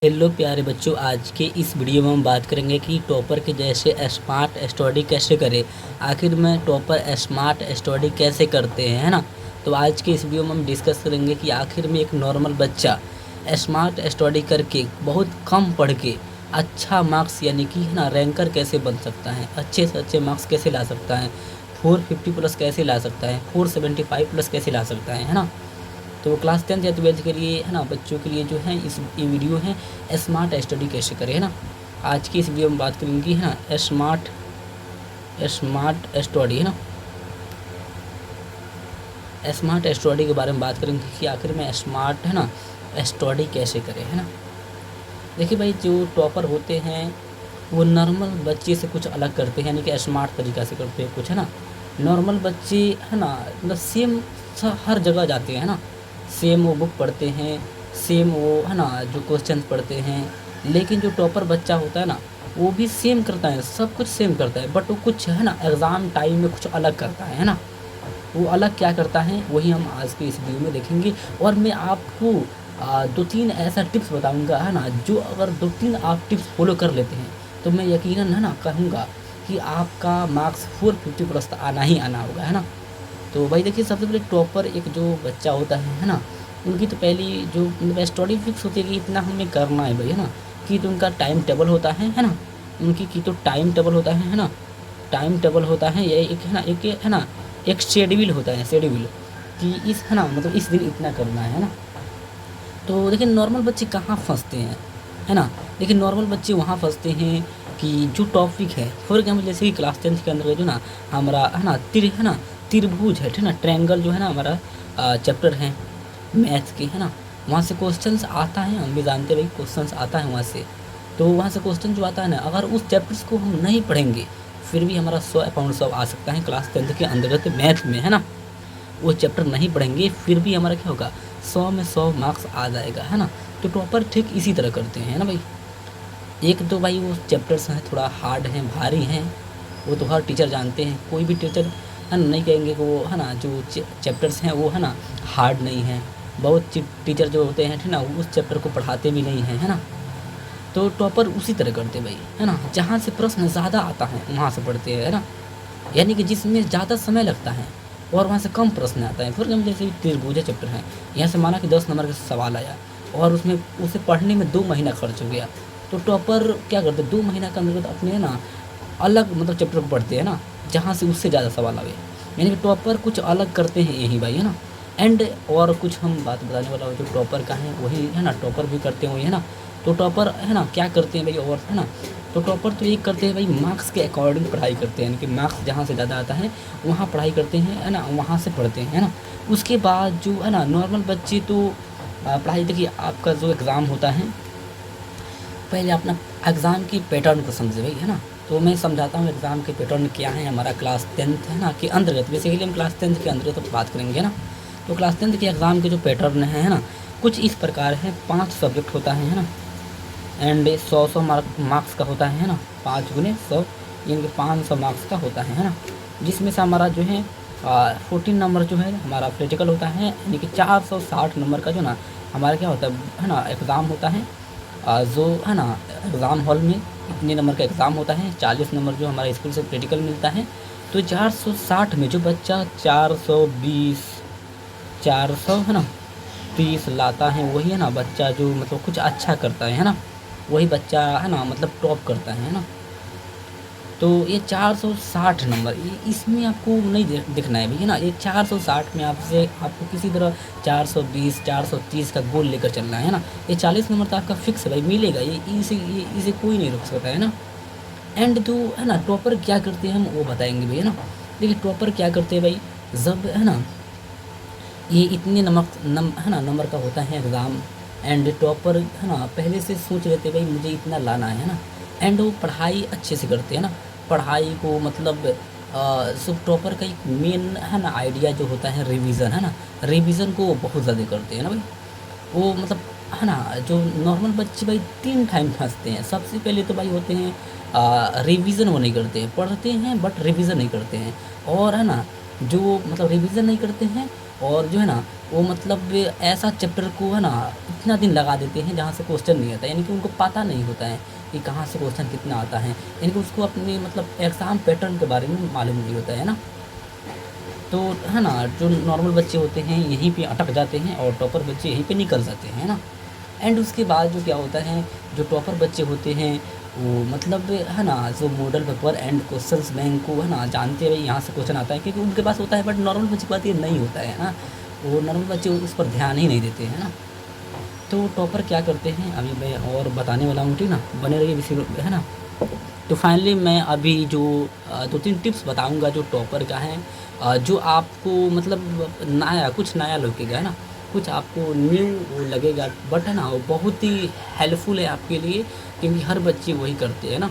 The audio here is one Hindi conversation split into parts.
हेलो प्यारे बच्चों, आज के इस वीडियो में हम बात करेंगे कि टॉपर के जैसे स्मार्ट स्टडी कैसे करें। आखिर में टॉपर स्मार्ट स्टडी कैसे करते हैं, है ना। तो आज के इस वीडियो में हम डिस्कस करेंगे कि आखिर में एक नॉर्मल बच्चा स्मार्ट स्टडी करके बहुत कम पढ़ के अच्छा मार्क्स यानी कि है ना रैंकर कैसे बन सकता है, अच्छे से अच्छे मार्क्स कैसे ला सकता है, 450 प्लस कैसे ला सकता है, 475 प्लस कैसे ला सकता है ना। तो क्लास 10th या 12th के लिए है ना बच्चों के लिए जो है ये वीडियो है स्मार्ट स्टडी कैसे करें, है ना। आज की इस वीडियो में बात करेंगे है ना स्मार्ट स्टडी, है ना। स्मार्ट स्टडी के बारे में बात करेंगे कि आखिर में स्मार्ट है ना स्टडी कैसे करें, है ना। देखिए भाई, जो टॉपर होते हैं वो नॉर्मल बच्चे से कुछ अलग करते हैं, यानी कि स्मार्ट तरीक़ा से करते हैं कुछ, है ना। नॉर्मल बच्चे है ना मतलब सेम हर जगह जाते हैं, है ना। सेम वो बुक पढ़ते हैं, सेम वो है ना जो क्वेश्चन पढ़ते हैं। लेकिन जो टॉपर बच्चा होता है ना वो भी सेम करता है, सब कुछ सेम करता है, बट वो कुछ है ना एग्ज़ाम टाइम में कुछ अलग करता है ना। वो अलग क्या करता है वही हम आज के इस वीडियो में देखेंगे। और मैं आपको 2-3 ऐसा टिप्स बताऊंगा, है ना। जो अगर 2-3 आप टिप्स फॉलो कर लेते हैं तो मैं यकीनन है ना कहूँगा कि आपका मार्क्स 450 प्लस आना ही आना होगा, है ना। तो भाई देखिए, सबसे पहले टॉपर एक जो बच्चा होता है ना, उनकी तो पहली जो मतलब स्टडी फिक्स होती है कि इतना हमें करना है भाई, है ना। कि तो उनका टाइम टेबल होता है ना। उनकी की तो टाइम टेबल होता है ना। टाइम टेबल होता है ये एक, है ना, एक है ना एक शेड्यूल होता है, शेड्यूल कि इस है ना मतलब इस दिन इतना करना है ना। तो देखिए नॉर्मल बच्चे कहाँ फंसते हैं, है ना। देखिए नॉर्मल बच्चे वहाँ फंसते हैं कि जो टॉपिक है, फॉर एग्जाम्पल जैसे कि क्लास 10th के अंदर जो ना हमारा है ना त्रिभुज है ना, ट्रायंगल जो है ना हमारा चैप्टर है मैथ्स की, है ना। वहाँ से क्वेश्चंस आता है, हम भी जानते भाई क्वेश्चंस आता है वहाँ से। तो वहाँ से क्वेश्चन जो आता है ना, अगर उस चैप्टर्स को हम नहीं पढ़ेंगे फिर भी हमारा 100/100 आ सकता है क्लास 10th के अंतर्गत मैथ में, है ना। वो चैप्टर नहीं पढ़ेंगे फिर भी हमारा क्या होगा, 100 में 100 मार्क्स आ जाएगा, है ना। तो टॉपर ठीक इसी तरह करते हैं ना भाई। एक तो भाई वो चैप्टर्स हैं थोड़ा हार्ड हैं, भारी हैं, वो तो हर टीचर जानते हैं। कोई भी टीचर है ना नहीं कहेंगे कि वो है ना जो चैप्टर्स हैं वो है ना हार्ड नहीं हैं। बहुत टीचर जो होते हैं है ना उस चैप्टर को पढ़ाते भी नहीं हैं, है ना। तो टॉपर उसी तरह करते भाई, है ना। जहाँ से प्रश्न ज़्यादा आता है वहाँ से पढ़ते हैं, है ना। यानी कि जिसमें ज़्यादा समय लगता है और वहाँ से कम प्रश्न आता है। फॉर एग्जाम्पल जैसे त्रिभुज चैप्टर है, यहाँ से माना कि 10 नंबर का सवाल आया और उसमें उसे पढ़ने में 2 महीना खर्च हो गया। तो टॉपर क्या करते हैं, 2 महीना के अंदर अपने है ना अलग मतलब चैप्टर को पढ़ते हैं ना, जहाँ से उससे ज़्यादा सवाल आवे। यानी कि टॉपर कुछ अलग करते हैं यही भाई, है ना। एंड और कुछ हम बात बताने वाला जो टॉपर का है वही है ना, टॉपर भी करते हैं वही, है ना। तो टॉपर है ना क्या करते हैं भाई, और है ना तो टॉपर तो ये करते हैं भाई मार्क्स के अकॉर्डिंग पढ़ाई करते हैं, यानी कि मार्क्स जहाँ से ज़्यादा आता है वहाँ पढ़ाई करते हैं, है ना, वहाँ से पढ़ते हैं, है ना। उसके बाद जो है ना नॉर्मल बच्चे तो पढ़ाई, देखिए आपका जो एग्ज़ाम होता है पहले अपना एग्ज़ाम की पैटर्न को समझे भाई, है ना। तो मैं समझाता हूँ एग्ज़ाम के पैटर्न क्या है हमारा क्लास 10th है ना के अंतर्गत। बेसिकली हम क्लास 10th के अंतर्गत तो बात करेंगे, है ना। तो क्लास 10th के एग्ज़ाम के जो पैटर्न है ना कुछ इस प्रकार है। 5 सब्जेक्ट होता है ना, एंड 100 मार्क्स का होता है ना। 5 गुने 100 यानी कि 500 मार्क्स का होता है ना। जिसमें से हमारा जो है 14 नंबर जो है हमारा प्रैक्टिकल होता है, यानी कि 460 नंबर का जो ना हमारा क्या होता है ना एग्ज़ाम होता है। जो है ना एग्ज़ाम हॉल में इतने नंबर का एग्ज़ाम होता है, 40 नंबर जो हमारा स्कूल से प्रैक्टिकल मिलता है। तो 460 में जो बच्चा 420 400 है ना 30 लाता है वही है ना बच्चा जो मतलब कुछ अच्छा करता है ना। वही बच्चा है ना मतलब टॉप करता है ना। तो ये 460 नंबर इसमें आपको नहीं दिखना है भाई, है ना। ये 460 में आपको किसी तरह 420 430 का गोल लेकर चलना है ना। ये 40 नंबर तो आपका फिक्स है भाई, मिलेगा। इसे कोई नहीं रोक सकता, है ना। एंड जो है ना टॉपर क्या करते हैं हम वो बताएंगे भाई, है ना। देखिए टॉपर क्या करते हैं भाई, जब है ना ये इतने है ना नंबर का होता है एग्ज़ाम, एंड टॉपर है ना पहले से सोच लेते भाई मुझे इतना लाना है ना। एंड वो पढ़ाई अच्छे से करते हैं ना। पढ़ाई को मतलब सब टॉपर का एक मेन है ना आइडिया जो होता है रिवीजन, है ना। रिवीजन को वो बहुत ज़्यादा करते हैं ना भाई। वो मतलब है ना जो नॉर्मल बच्चे भाई 3 टाइम फंसते हैं। सबसे पहले तो भाई होते हैं रिवीजन वो नहीं करते हैं, पढ़ते हैं बट रिवीजन नहीं करते हैं। और है ना जो मतलब रिवीजन नहीं करते हैं और जो है ना वो मतलब ऐसा चैप्टर को है ना इतना दिन लगा देते हैं जहाँ से क्वेश्चन नहीं आता, यानी कि उनको पता नहीं होता है कि कहाँ से क्वेश्चन कितना आता है, यानी कि उसको अपने मतलब एग्ज़ाम पैटर्न के बारे में मालूम नहीं होता है ना। तो है ना जो नॉर्मल बच्चे होते हैं यहीं पे अटक जाते हैं और टॉपर बच्चे यहीं पे निकल जाते हैं ना। एंड उसके बाद जो क्या होता है, जो टॉपर बच्चे होते हैं वो मतलब है ना जो model paper and questions bank को है ना जानते हैं भाई यहाँ से क्वेश्चन आता है, क्योंकि उनके पास होता है, बट नॉर्मल बच्चे के पास ये नहीं होता है ना। वो नॉर्मल बच्चे उस पर ध्यान ही नहीं देते हैं ना। तो टॉपर क्या करते हैं अभी मैं और बताने वाला हूँ, ठीक ना, बने रहिए इसी है ना। तो फाइनली मैं अभी जो 2-3 टिप्स बताऊंगा जो टॉपर का है, जो आपको मतलब नया कुछ नया लगेगा है ना, कुछ आपको न्यू लगेगा, बट है ना वो बहुत ही हेल्पफुल है आपके लिए, क्योंकि हर बच्चे वही करते हैं ना।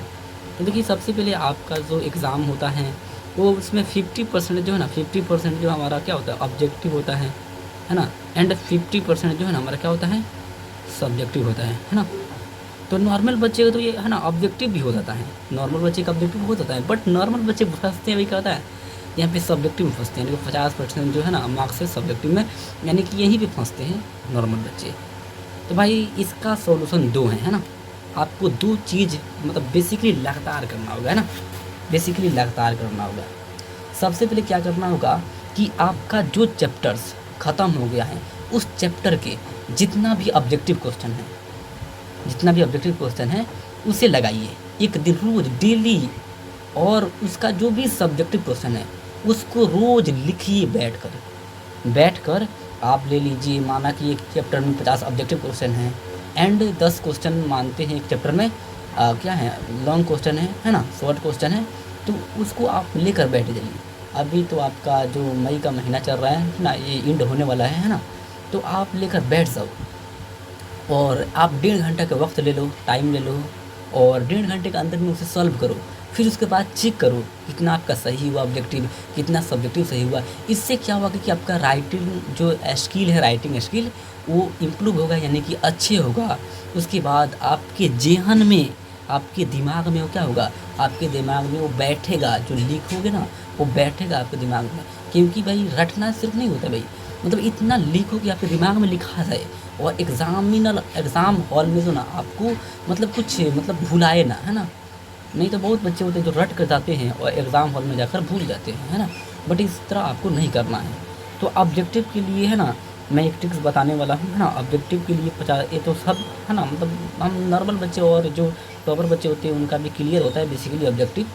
तो देखिए सबसे पहले आपका जो एग्ज़ाम होता है वो उसमें 50% जो है ना 50% जो हमारा क्या होता है ऑब्जेक्टिव होता है ना। एंड 50% जो है ना हमारा क्या होता है सब्जेक्टिव होता है ना। तो नॉर्मल बच्चे का तो ये है ना ऑब्जेक्टिव भी हो जाता है, नॉर्मल बच्चे का ऑब्जेक्टिव हो जाता है, बट नॉर्मल बच्चे फंसते हैं वही क्या होता है यहाँ पे सब्जेक्टिव में फंसते हैं, यानी कि 50% जो है ना मार्क्स है सब्जेक्टिव में, यानी कि यहीं पे फंसते हैं नॉर्मल बच्चे। तो भाई इसका सॉल्यूशन दो है ना। आपको दो चीज़ मतलब बेसिकली लगातार करना होगा है ना, बेसिकली लगातार करना होगा। सबसे पहले क्या करना होगा कि आपका जो चैप्टर्स ख़त्म हो गया है उस चैप्टर के जितना भी ऑब्जेक्टिव क्वेश्चन है, जितना भी ऑब्जेक्टिव क्वेश्चन है उसे लगाइए एक दिन रोज़ डेली, और उसका जो भी सब्जेक्टिव क्वेश्चन है उसको रोज़ लिखिए बैठ कर आप ले लीजिए। माना कि एक चैप्टर में 50 ऑब्जेक्टिव क्वेश्चन हैं एंड 10 क्वेश्चन मानते हैं एक चैप्टर में क्या है लॉन्ग क्वेश्चन है ना, शॉर्ट क्वेश्चन है, तो उसको आप लेकर बैठ जाइए। अभी तो आपका जो मई का महीना चल रहा है ना, ये एंड होने वाला है ना, तो आप लेकर बैठ जाओ और आप 1.5 घंटा का वक्त ले लो, टाइम ले लो, और 1.5 घंटे के अंदर में उसे सॉल्व करो। फिर उसके बाद चेक करो कितना आपका सही हुआ ऑब्जेक्टिव, कितना सब्जेक्टिव सही हुआ। इससे क्या होगा कि आपका राइटिंग जो स्किल है, राइटिंग स्किल वो इम्प्रूव होगा, यानी कि अच्छे होगा। उसके बाद आपके जेहन में, आपके दिमाग में वो क्या होगा, आपके दिमाग में वो बैठेगा, जो लिखोगे ना वो बैठेगा आपके दिमाग में। क्योंकि भाई रटना सिर्फ नहीं होता भाई, मतलब इतना लिखो कि आपके दिमाग में लिखा जाए, और एग्ज़ाम हॉल में जो ना आपको मतलब कुछ मतलब भुलाए ना, है ना। नहीं तो बहुत बच्चे होते हैं जो रट कर जाते हैं और एग्ज़ाम हॉल में जाकर भूल जाते हैं, है ना। बट इस तरह आपको नहीं करना है। तो ऑब्जेक्टिव के लिए है ना मैं एक ट्रिक्स बताने वाला हूँ, है ना। ऑब्जेक्टिव के लिए 50 ये तो सब है ना, मतलब हम नॉर्मल बच्चे और जो टॉपर बच्चे होते हैं उनका भी क्लियर होता है बेसिकली ऑब्जेक्टिव।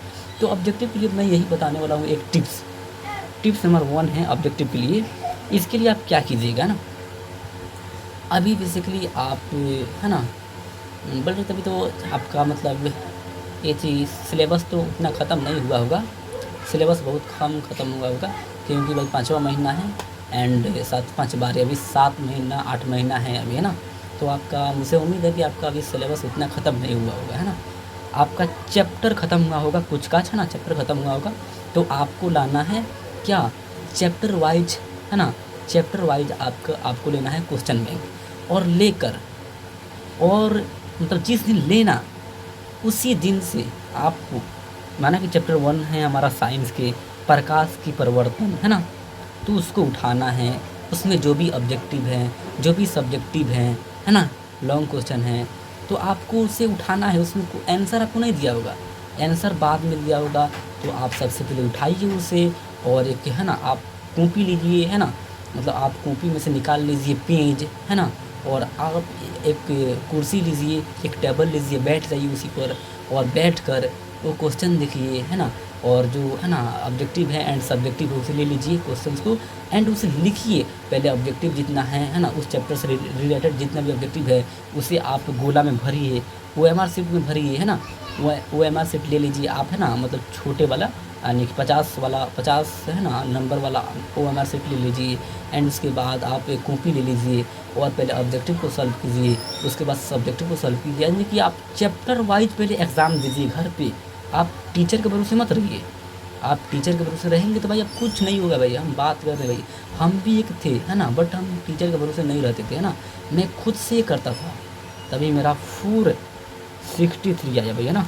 तो ऑब्जेक्टिव के लिए मैं यही बताने वाला हूँ एक टिप्स नंबर 1 है ऑब्जेक्टिव के लिए। इसके लिए आप क्या कीजिएगा ना, अभी बेसिकली आप है ना बोल रहे तभी तो आपका मतलब ये चीज़ सिलेबस तो उतना ख़त्म नहीं हुआ होगा, सिलेबस बहुत कम ख़त्म हुआ होगा, क्योंकि भाई 5वां महीना है एंड 7 5 12 अभी 7 महीना 8 महीना है अभी, है ना। तो आपका मुझे उम्मीद है कि आपका अभी सिलेबस उतना ख़त्म नहीं हुआ होगा, है ना। आपका चैप्टर ख़त्म हुआ होगा कुछ का, है ना, चैप्टर ख़त्म हुआ होगा। तो आपको लाना है क्या, चैप्टर वाइज, है ना, चैप्टर वाइज आपको लेना है क्वेश्चन बैंक, और लेकर और मतलब जिस दिन लेना उसी दिन से आपको, माना कि चैप्टर 1 है हमारा साइंस के प्रकाश की परिवर्तन, है ना, तो उसको उठाना है। उसमें जो भी ऑब्जेक्टिव है, जो भी सब्जेक्टिव है ना, लॉन्ग क्वेश्चन है, तो आपको उसे उठाना है। उसमें आंसर आपको नहीं दिया होगा, आंसर बाद में दिया होगा। तो आप सबसे पहले उठाइए उसे, और एक है ना आप कॉपी लीजिए, है ना, मतलब आप कॉपी में से निकाल लीजिए पेज, है ना, और आप एक कुर्सी लीजिए, एक टेबल लीजिए, बैठ जाइए उसी पर, और बैठकर वो क्वेश्चन देखिए, है ना, और जो है ना ऑब्जेक्टिव है एंड सब्जेक्टिव है उसे ले लीजिए क्वेश्चंस को, एंड उसे लिखिए। पहले ऑब्जेक्टिव जितना है ना, उस चैप्टर से रिलेटेड जितना भी ऑब्जेक्टिव है उसे आप गोला में भरिए, OMR शीट में भरिए, है ना। वो OMR शीट ले लीजिए आप, है ना, मतलब छोटे वाला, यानी कि 50 है ना नंबर वाला OMR शीट ले लीजिए। एंड उसके बाद आप एक कॉपी ले लीजिए और पहले ऑब्जेक्टिव को सॉल्व कीजिए, उसके बाद सब्जेक्टिव को सॉल्व कीजिए, यानी कि आप चैप्टर वाइज पहले एग्ज़ाम दीजिए घर पे। आप टीचर के भरोसे मत रहिए, आप टीचर के भरोसे रहेंगे तो भाई अब कुछ नहीं होगा भाई। हम बात कर रहे हैं भाई, हम भी एक थे, है ना, बट हम टीचर के भरोसे नहीं रहते थे, है ना। मैं खुद से करता था, तभी मेरा 463 आया भैया ना,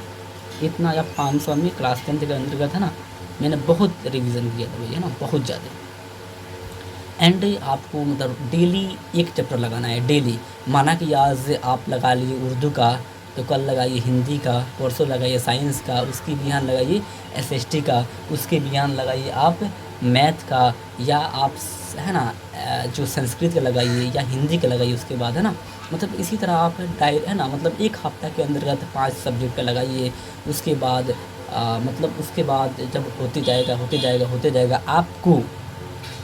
इतना या 500 में क्लास 10 के अंतर्गत, है ना। मैंने बहुत रिवीजन किया था भैया ना, बहुत ज़्यादा। एंड आपको मतलब डेली एक चैप्टर लगाना है डेली। माना कि आज आप लगा लीजिए उर्दू का, तो कल लगाइए हिंदी का, परसों लगाइए साइंस का, उसके बिहान लगाइए एसएसटी का, उसके बिहान लगाइए आप मैथ का, या आप है ना जो संस्कृत का लगाइए या हिंदी का लगाइए उसके बाद, है ना। मतलब इसी तरह आप है ना मतलब एक हफ्ता के अंतर्गत 5 सब्जेक्ट का लगाइए। उसके बाद मतलब उसके बाद जब होते जाएगा आपको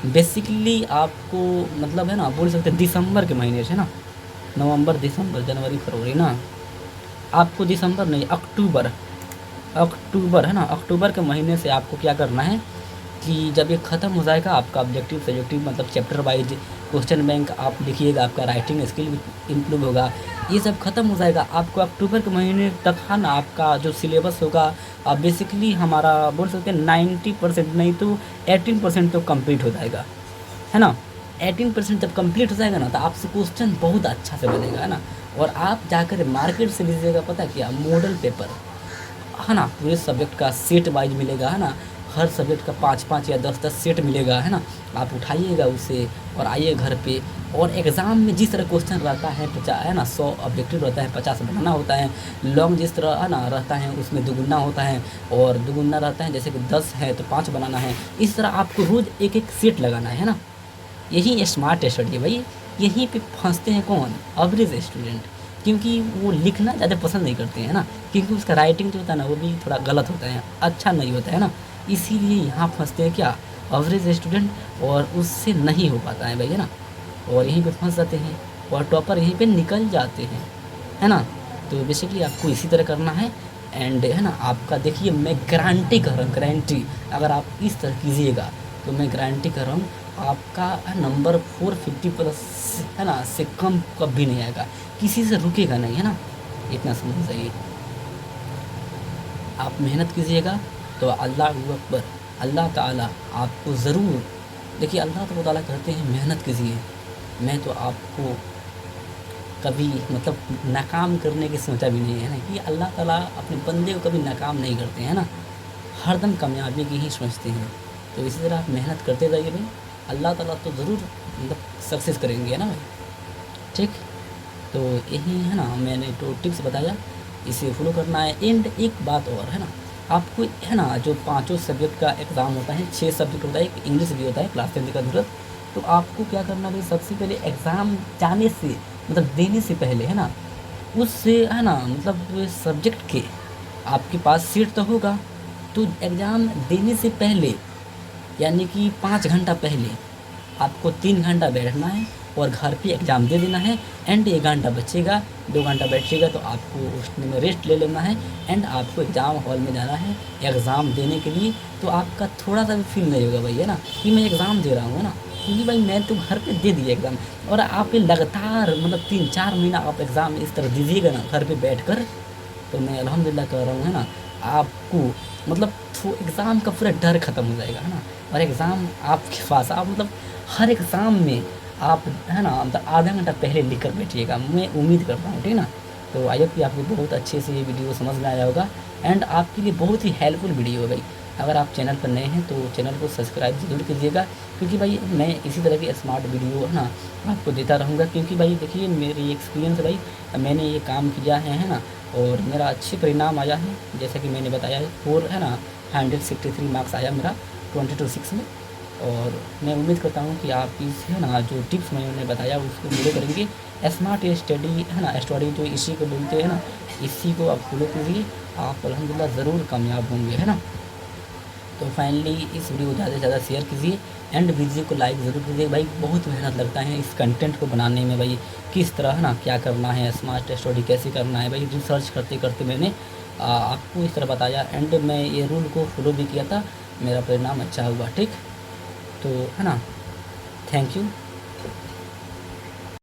बेसिकली आपको मतलब है ना बोल सकते हैं दिसंबर के महीने से ना, नवंबर दिसंबर जनवरी फरवरी ना, आपको दिसंबर नहीं अक्टूबर है ना, अक्टूबर के महीने से आपको क्या करना है कि जब ये ख़त्म हो जाएगा आपका ऑब्जेक्टिव सब्जेक्टिव मतलब चैप्टर वाइज क्वेश्चन बैंक आप लिखिएगा, आपका राइटिंग स्किल भी इम्प्रूव होगा। ये सब ख़त्म हो जाएगा आपको अक्टूबर के महीने तक, है ना। आपका जो सिलेबस होगा बेसिकली हमारा बोल सकते हैं 90% नहीं तो 18% तो कंप्लीट हो जाएगा, है ना। 18% जब कंप्लीट हो जाएगा ना तो आपसे क्वेश्चन बहुत अच्छा से बनेगा, है ना। और आप जाकर मार्केट से लीजिएगा पता क्या, मॉडल पेपर, है ना। पूरे सब्जेक्ट का सेट वाइज मिलेगा, है ना। हर सब्जेक्ट का 5-5 या 10-10 सेट मिलेगा, है ना। आप उठाइएगा उसे और आइए घर पे। और एग्ज़ाम में जिस तरह क्वेश्चन रहता है 50 है ना, 100 ऑब्जेक्टिव रहता है, 50 बनाना होता है। लॉन्ग जिस तरह है ना रहता है उसमें दुगुना होता है, और दुगुना रहता है जैसे कि 10 है तो 5 बनाना है। इस तरह आपको रोज़ एक एक सेट लगाना है ना। यही स्मार्ट स्टडी है भाई। यहीं पे फंसते हैं कौन, एवरेज स्टूडेंट, क्योंकि वो लिखना ज़्यादा पसंद नहीं करते हैं ना, क्योंकि उसका राइटिंग जो होता है ना वो भी थोड़ा गलत होता है, अच्छा नहीं होता है ना। इसीलिए यहाँ फंसते हैं क्या, एवरेज स्टूडेंट, और उससे नहीं हो पाता है भाई, है ना। और यहीं पे फंस जाते हैं और टॉपर यहीं पे निकल जाते हैं, है ना। तो बेसिकली आपको इसी तरह करना है। एंड है ना आपका देखिए मैं गारंटी कर रहा हूँ, गारंटी, अगर आप इस तरह कीजिएगा तो मैं गारंटी कर रहा हूँ आपका नंबर 450+ है ना से कम कभी नहीं आएगा, किसी से रुकेगा नहीं, है ना। इतना समझ जाइए। आप मेहनत कीजिएगा तो अल्लाह अकबर, अल्लाह ताला आपको ज़रूर, देखिए अल्लाह ताला कहते हैं मेहनत कीजिए। मैं तो आपको कभी मतलब नाकाम करने की सोचा भी नहीं है ना, कि अल्लाह ताला अपने बंदे को कभी नाकाम नहीं करते हैं ना, हरदम कामयाबी की ही सोचते हैं। तो इसी तरह आप मेहनत करते जाइए भाई, अल्लाह ताला तो ज़रूर मतलब सक्सेस करेंगे, है ना भाई। ठीक, तो यही है ना मैंने तो टिप्स बताया, इसे फॉलो करना है। एंड एक बात और है ना, आपको है ना जो 5 सब्जेक्ट का एग्ज़ाम होता है, 6 सब्जेक्ट होता है, एक इंग्लिश भी होता है क्लास 10 का ज़रूरत। तो आपको क्या करना भाई, सबसे पहले एग्ज़ाम जाने से मतलब देने से पहले, है ना, उससे है ना मतलब सब्जेक्ट के आपके पास सीट तो होगा, तो एग्ज़ाम देने से पहले यानी कि 5 घंटा पहले आपको 3 घंटा बैठना है और घर पे एग्ज़ाम दे देना है। एंड 1 घंटा बचेगा, 2 घंटा बैठिएगा तो आपको उसमें रेस्ट ले लेना है। एंड आपको एग्ज़ाम हॉल में जाना है एग्ज़ाम देने के लिए। तो आपका थोड़ा सा भी फील नहीं होगा भाई, है ना, कि मैं एग्ज़ाम दे रहा हूँ, है ना, क्योंकि भाई मैं तो घर पे दे दिया एग्ज़ाम। और आप ये लगातार मतलब 3-4 महीना आप एग्ज़ाम इस तरह दीजिएगा ना घर पे बैठकर, तो मैं अल्हम्दुलिल्लाह कह रहा हूँ, है ना, आपको मतलब एग्ज़ाम का पूरा डर ख़त्म हो जाएगा, है ना। और एग्ज़ाम आपके पास आप मतलब हर एग्ज़ाम में आप है ना मतलब आधा घंटा पहले लिख कर बैठिएगा, मैं उम्मीद करता हूँ, ठीक ना। तो आई होप कि आपको बहुत अच्छे से ये वीडियो समझ में आया होगा। एंड आपके लिए बहुत ही हेल्पफुल वीडियो है भाई। अगर आप चैनल पर नए हैं तो चैनल को सब्सक्राइब ज़रूर कीजिएगा, क्योंकि भाई मैं इसी तरह की स्मार्ट वीडियो है ना आपको देता रहूँगा। क्योंकि भाई देखिए मेरी एक्सपीरियंस भाई, मैंने ये काम किया है ना, और मेरा अच्छे परिणाम आया है। जैसा कि मैंने बताया है 4 है ना 163 मार्क्स आया मेरा 22 में। और मैं उम्मीद करता हूँ कि आप इस है ना जो टिप्स मैंने बताया उसको फॉलो करेंगे। स्मार्ट स्टडी है ना, स्टडी जो इसी को बोलते हैं ना, इसी को आप फॉलो कीजिए, आप अल्हम्दुलिल्लाह ज़रूर कामयाब होंगे, है ना। तो फाइनली इस वीडियो को ज़्यादा से ज़्यादा शेयर कीजिए एंड वीडियो को लाइक ज़रूर कीजिए भाई। बहुत मेहनत लगता है इस कंटेंट को बनाने में भाई, किस तरह है ना क्या करना है, स्मार्ट स्टडी कैसे करना है भाई। रिसर्च करते करते मैंने आपको इस तरह बताया एंड मैं ये रूल को फॉलो भी किया था, मेरा परिणाम अच्छा हुआ। ठीक, तो है ना, थैंक यू।